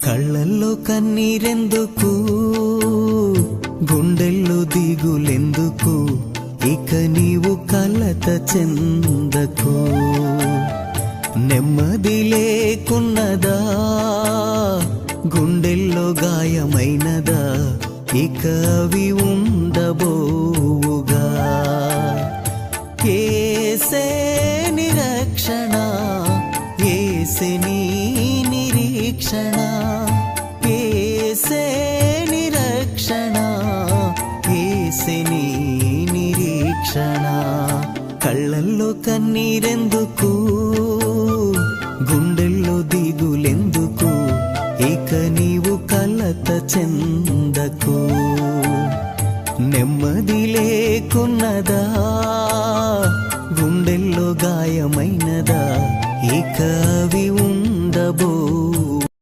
కళ్ళల్లో కన్నీరెందుకు, గుండెల్లో దిగులెందుకు, ఇక నీవు కలత చెందకు. నెమ్మది లేకున్నదా, గుండెల్లో గాయమైనదా, ఇక అవి ఉండబోవుగా. యేసే నిరక్షణ, యేసే నీ నిరీక్షణ, యేసే నిరక్షణ, యేసే నీ నిరీక్షణ. కళ్ళల్లో కన్నీరెందుకు, గుండెల్లో దిగులెందుకు, ఇక నీవు కలత చెందకు. నెమ్మది లేకున్నదా, గుండెల్లో గాయమైనదా, ఇక అవి